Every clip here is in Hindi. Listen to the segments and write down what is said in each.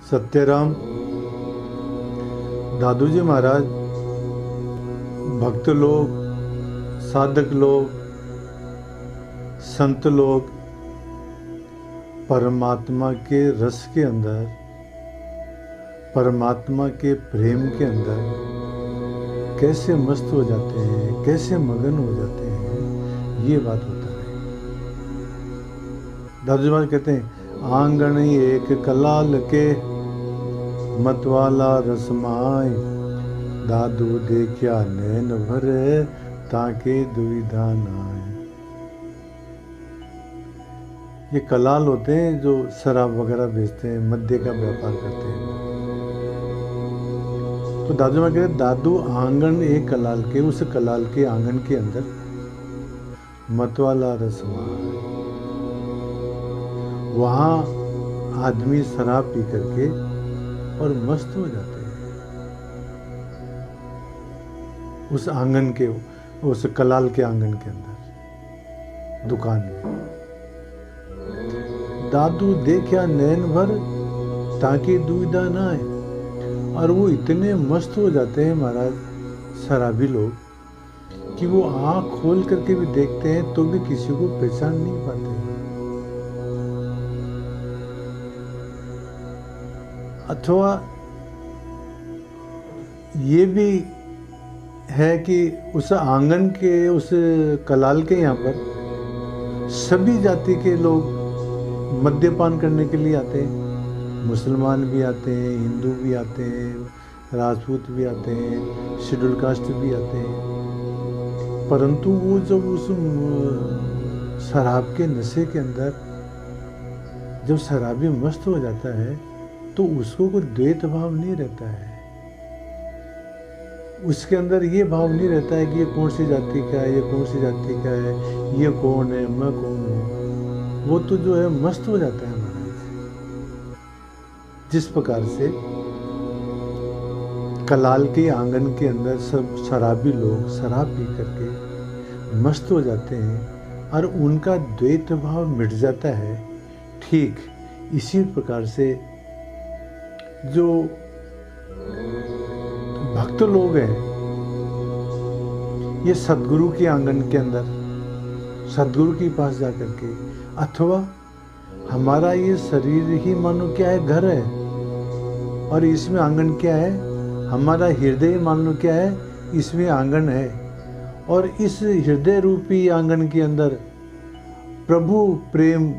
सत्यराम दादू जी महाराज, भक्त लोग, साधक लोग, संत लोग परमात्मा के रस के अंदर, परमात्मा के प्रेम के अंदर कैसे मस्त हो जाते हैं, कैसे मगन हो जाते हैं, ये बात होता है। दादू जी महाराज कहते हैं, आंगन एक कलाल के मतवाला रसमाय, दादू देखा नैन भरे ताके दुविधा नाय। ये कलाल होते हैं जो शराब वगैरह बेचते हैं, मद्य का व्यापार करते हैं। तो दादू में कहते, दादू आंगन एक कलाल के, उस कलाल के आंगन के अंदर मतवाला रसमाय, वहां आदमी शराब पी करके और मस्त हो जाते हैं। उस आंगन के, उस कलाल के आंगन के अंदर दुकान में दादू देखा नैन भर ताकि दुविधा ना आए। और वो इतने मस्त हो जाते हैं महाराज शराबी लोग कि वो आंख खोल करके भी देखते हैं तो भी किसी को पहचान नहीं पाते। अथवा ये भी है कि उस आंगन के, उस कलाल के यहाँ पर सभी जाति के लोग मद्यपान करने के लिए आते हैं। मुसलमान भी आते हैं, हिंदू भी आते हैं, राजपूत भी आते हैं, शेड्यूल कास्ट भी आते हैं। परंतु वो जब उस शराब के नशे के अंदर जब शराबी मस्त हो जाता है तो उसको कोई द्वैत भाव नहीं रहता है। उसके अंदर ये भाव नहीं रहता है कि ये कौन सी जाति का है, ये कौन सी जाति का है, ये कौन है, मैं कौन हूँ। वो तो जो है मस्त हो जाता है महाराज। जिस प्रकार से कलाल के आंगन के अंदर सब शराबी लोग शराब पी करके मस्त हो जाते हैं और उनका द्वैत भाव मिट जाता है, ठीक इसी प्रकार से जो भक्त लोग हैं ये सदगुरु के आंगन के अंदर, सदगुरु के पास जाकर के, अथवा हमारा ये शरीर ही मानो क्या है, घर है, और इसमें आंगन क्या है, हमारा हृदय मान लो क्या है, इसमें आंगन है। और इस हृदय रूपी आंगन के अंदर प्रभु प्रेम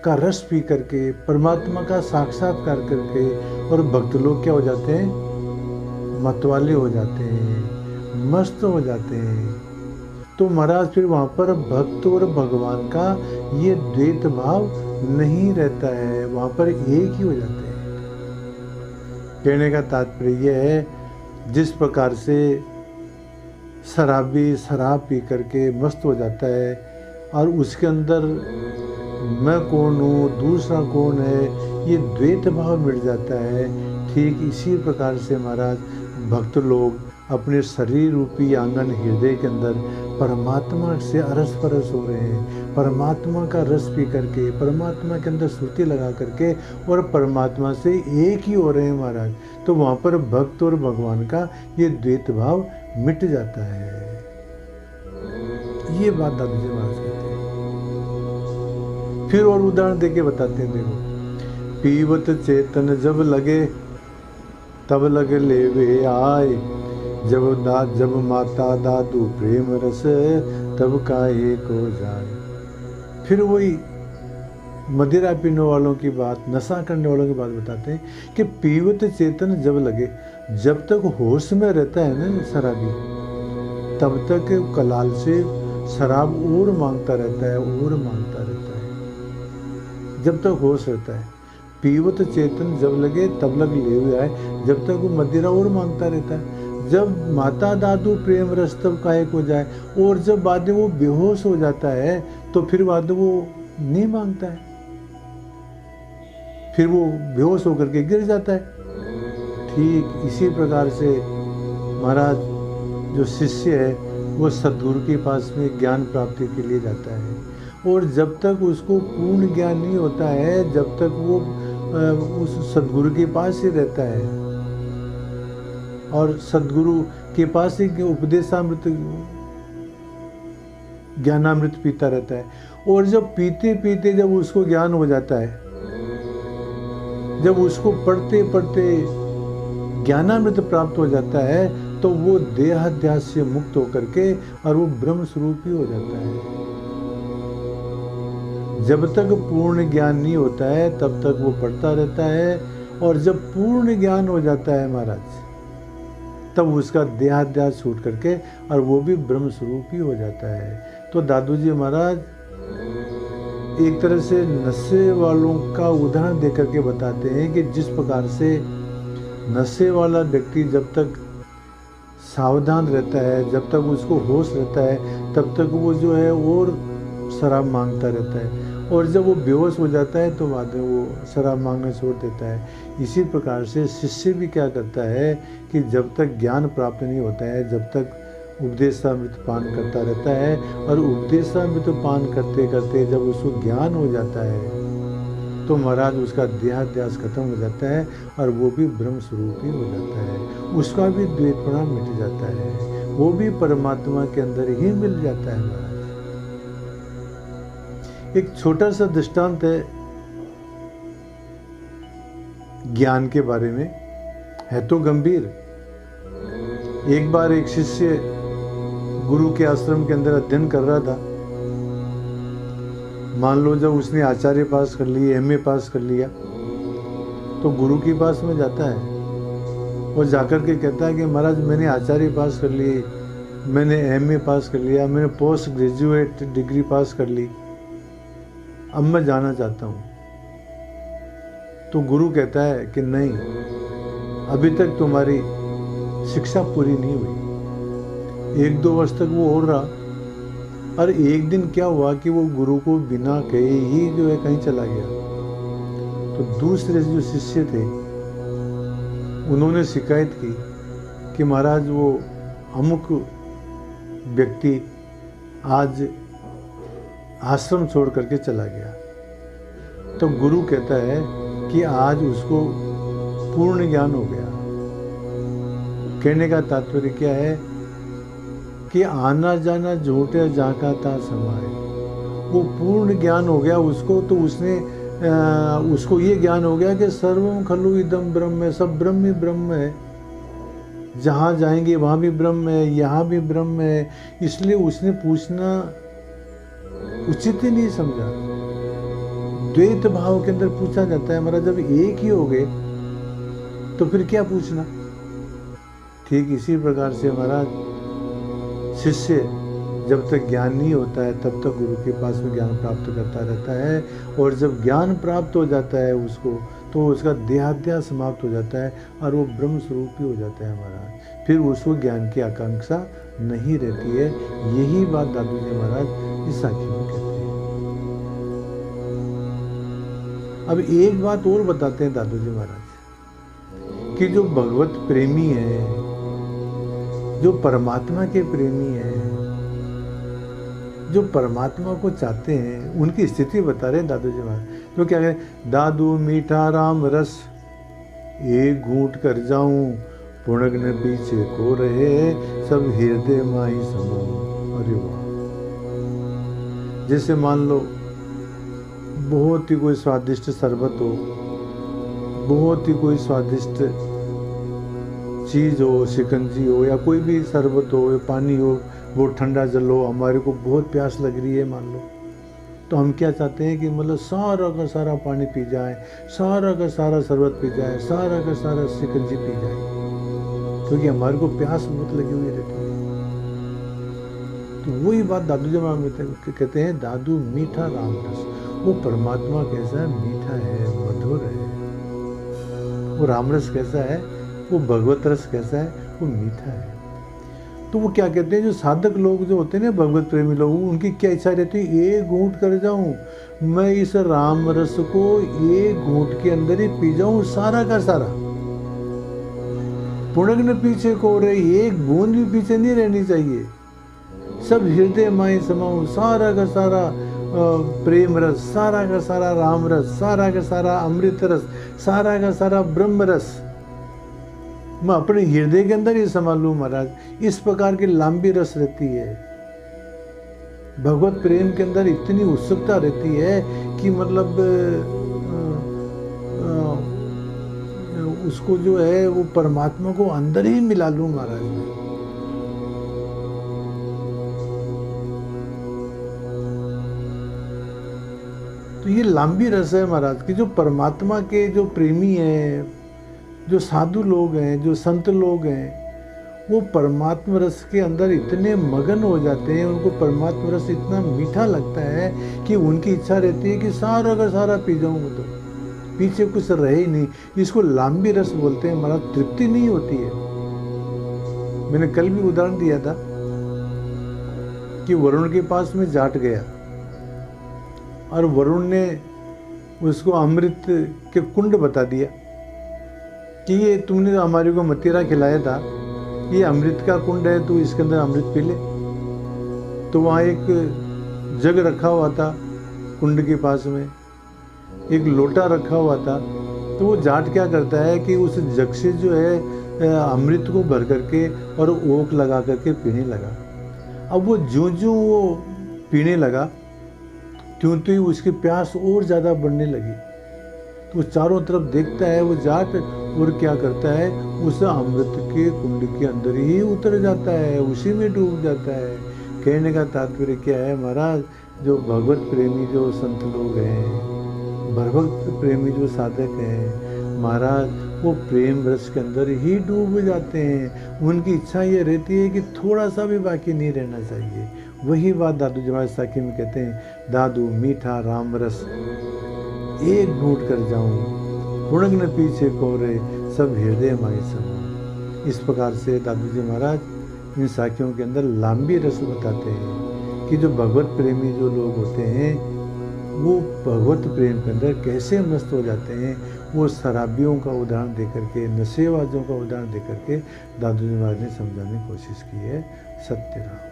का रस पी करके, परमात्मा का साक्षात्कार करके, और भक्त लोग क्या हो जाते हैं, मतवाले हो जाते हैं, मस्त हो जाते हैं। तो महाराज फिर वहाँ पर भक्त और भगवान का ये द्वैत भाव नहीं रहता है, वहाँ पर एक ही हो जाते हैं। कहने का तात्पर्य यह है, जिस प्रकार से शराबी शराब पी करके मस्त हो जाता है और उसके अंदर मैं कौन हूँ, दूसरा कौन है, ये द्वैत भाव मिट जाता है, ठीक इसी प्रकार से महाराज भक्त लोग अपने शरीर रूपी आंगन हृदय के अंदर परमात्मा से अरस परस हो रहे हैं, परमात्मा का रस पी करके, परमात्मा के अंदर सुरती लगा करके और परमात्मा से एक ही हो रहे हैं महाराज। तो वहाँ पर भक्त और भगवान का ये द्वैत भाव मिट जाता है। ये बात दादू जी महाराज कहते हैं। फिर और उदाहरण देके बताते हैं, देखो, पीवत चेतन जब लगे तब लगे लेवे आए, जब माता दादू प्रेम रस तब काहे को जाए। फिर वही मदिरा पीने वालों की बात, नशा करने वालों की बात बताते हैं कि पीवत चेतन जब लगे, जब तक होश में रहता है ना शराबी, तब तक कलाल से शराब और मांगता रहता है, और मांगता रहता है, जब तक होश रहता है। पीवत चेतन जब लगे तब लग ले आए, जब तक वो मदिरा और मांगता रहता है। जब माता दादू प्रेम रस तब काहे को जाए, और जब बाद में वो बेहोश हो जाता है तो फिर बाद में वो नहीं मांगता है, फिर वो बेहोश होकर के गिर जाता है। ठीक इसी प्रकार से महाराज जो शिष्य है वो सद्गुरु के पास में ज्ञान प्राप्ति के लिए जाता है, और जब तक उसको पूर्ण ज्ञान नहीं होता है, जब तक वो उस सदगुरु के पास ही रहता है और सदगुरु के पास ही उपदेशामृत ज्ञानामृत पीता रहता है। और जब पीते पीते जब उसको ज्ञान हो जाता है, जब उसको पढ़ते पढ़ते ज्ञानामृत प्राप्त हो जाता है, तो वो देहाध्यास से मुक्त होकर के और वो ब्रह्म स्वरूप ही हो जाता है। जब तक पूर्ण ज्ञान नहीं होता है तब तक वो पढ़ता रहता है, और जब पूर्ण ज्ञान हो जाता है महाराज, तब उसका देहाध्यास छूट करके और वो भी ब्रह्म स्वरूप ही हो जाता है। तो दादू जी महाराज एक तरह से नशे वालों का उदाहरण देकर के बताते हैं कि जिस प्रकार से नशे वाला व्यक्ति जब तक सावधान रहता है, जब तक उसको होश रहता है, तब तक वो जो है और शराब मांगता रहता है, और जब वो बेहोश हो जाता है तो बाद में वो शराब मांगना छोड़ देता है। इसी प्रकार से शिष्य भी क्या करता है कि जब तक ज्ञान प्राप्त नहीं होता है, जब तक उपदेशामृत पान करता रहता है, और उपदेशामृत पान करते करते जब उसको ज्ञान हो जाता है तो महाराज उसका देहाध्यास खत्म हो जाता है और वो भी ब्रह्म स्वरूप ही हो जाता है। उसका भी द्वैतपना मिट जाता है, वो भी परमात्मा के अंदर ही मिल जाता है महाराज। एक छोटा सा दृष्टांत है ज्ञान के बारे में, है तो गंभीर। एक बार एक शिष्य गुरु के आश्रम के अंदर अध्ययन कर रहा था। मान लो जब उसने आचार्य पास कर ली, एमए पास कर लिया, तो गुरु के पास में जाता है और जाकर के कहता है कि महाराज मैंने आचार्य पास कर ली, मैंने एमए पास कर लिया, मैंने पोस्ट ग्रेजुएट डिग्री पास कर ली, अब मैं जाना चाहता हूँ। तो गुरु कहता है कि नहीं, अभी तक तुम्हारी शिक्षा पूरी नहीं हुई। 1-2 वर्ष तक वो और रहा, और एक दिन क्या हुआ कि वो गुरु को बिना कहे ही जो है कहीं चला गया। तो दूसरे जो शिष्य थे उन्होंने शिकायत की कि महाराज वो अमुक व्यक्ति आज आश्रम छोड़ करके चला गया। तो गुरु कहता है कि आज उसको पूर्ण ज्ञान हो गया। कहने का तात्पर्य क्या है कि आना जाना झूठे जाका था समाए, वो पूर्ण ज्ञान हो गया उसको। तो उसने उसको ये ज्ञान हो गया कि सर्वम खलु इदम ब्रह्म है, सब ब्रह्म ही ब्रह्म है, जहाँ जाएंगे वहाँ भी ब्रह्म है, यहाँ भी ब्रह्म है। इसलिए उसने पूछना उचित ही नहीं समझा। द्वैत भाव के अंदर पूछा जाता है महाराज, जब एक ही हो गए तो फिर क्या पूछना। ठीक इसी प्रकार से महाराज शिष्य जब तक ज्ञान नहीं होता है तब तक गुरु के पास में ज्ञान प्राप्त करता रहता है, और जब ज्ञान प्राप्त हो जाता है उसको, तो उसका देहाध्यास समाप्त हो जाता है और वो ब्रह्म स्वरूप ही हो जाता है महाराज। फिर उसको ज्ञान की आकांक्षा नहीं रहती है। यही बात दादू जी महाराज इस साखी में कहते हैं। अब एक बात और बताते हैं दादू जी महाराज कि जो भगवत प्रेमी है, जो परमात्मा के प्रेमी हैं, जो परमात्मा को चाहते हैं, उनकी स्थिति बता रहे हैं दादू जी महाराज। जो क्या कहें, दादू मीठा राम रस एक घूंट कर जाऊं, पुणग न पीछे को रहे, सब हृदय माही समाऊं। अरे वाह! जैसे मान लो बहुत ही कोई स्वादिष्ट शरबत हो, बहुत ही कोई स्वादिष्ट चीज़ हो, शिकंजी हो या कोई भी शरबत हो या पानी हो, वो ठंडा जल हो, हमारे को बहुत प्यास लग रही है मान लो, तो हम क्या चाहते हैं कि मतलब सारा का सारा पानी पी जाए, सारा का सारा शरबत पी जाए, सारा का सारा शिकंजी पी जाए, क्योंकि हमारे को प्यास बहुत लगी हुई रहती है। तो वही बात दादू जी कहते हैं, दादू मीठा राम रस। वो परमात्मा कैसा है, मीठा है, मधुर है। वो राम रस कैसा है, वो भगवत रस कैसा है, वो मीठा है। तो वो क्या कहते हैं, जो साधक लोग जो होते हैं ना, भगवत प्रेमी लोग, उनकी क्या इच्छा रहती है, एक घूंट कर जाऊं मैं, इस राम रस को एक घूंट के अंदर ही पी जाऊं, सारा का सारा। पुणग न पीछे को रहे, एक बूंद भी पीछे नहीं रहनी चाहिए, सब हृदय माई समाऊं, सारा का सारा प्रेम रस, सारा का सारा राम रस, सारा का सारा अमृत रस, सारा का सारा ब्रह्म रस मैं अपने हृदय के अंदर ही समा लूं महाराज। इस प्रकार की लंबी रस रहती है। भगवत प्रेम के अंदर इतनी उत्सुकता रहती है कि मतलब उसको जो है वो परमात्मा को अंदर ही मिला लूं महाराज मैं। तो ये लंबी रस है महाराज कि जो परमात्मा के जो प्रेमी हैं, जो साधु लोग हैं, जो संत लोग हैं, वो परमात्मा रस के अंदर इतने मगन हो जाते हैं, उनको परमात्मा रस इतना मीठा लगता है कि उनकी इच्छा रहती है कि सारा का सारा पी जाऊँ, तो पीछे कुछ रहे ही नहीं। इसको लंबी रस बोलते हैं महाराज। तृप्ति नहीं होती है। मैंने कल भी उदाहरण दिया था कि वरुण के पास में जाट गया और वरुण ने उसको अमृत के कुंड बता दिया कि ये तुमने हमारे को मतीरा खिलाया था, ये अमृत का कुंड है, तू इसके अंदर अमृत पी ले। तो वहाँ एक जग रखा हुआ था कुंड के पास में, एक लोटा रखा हुआ था। तो वो जाट क्या करता है कि उस जग से जो है अमृत को भर करके और ओक लगा करके पीने लगा। अब वो ज्यों-ज्यों वो पीने लगा त्यों ही उसकी प्यास और ज़्यादा बढ़ने लगी। तो वो चारों तरफ देखता है वो जाट और क्या करता है, उस अमृत के कुंड के अंदर ही उतर जाता है, उसी में डूब जाता है। कहने का तात्पर्य क्या है महाराज, जो भगवत प्रेमी जो संत लोग हैं, भगवत प्रेमी जो साधक हैं महाराज, वो प्रेम रस के अंदर ही डूब जाते हैं। उनकी इच्छा ये रहती है कि थोड़ा सा भी बाकी नहीं रहना चाहिए। वही बात दादू जी महाराज साखी में कहते हैं, दादू मीठा राम रस एक घूंट कर जाऊं, पुणग न पीछे कोरे सब हृदय माई समाऊं। इस प्रकार से दादू जी महाराज इन साखियों के अंदर लंबी रस बताते हैं कि जो भगवत प्रेमी जो लोग होते हैं वो भगवत प्रेम के अंदर कैसे मस्त हो जाते हैं। वो शराबियों का उदाहरण दे करके, नशेबाजों का उदाहरण दे करके दादू जी महाराज ने समझाने की कोशिश की है। सत्य राम।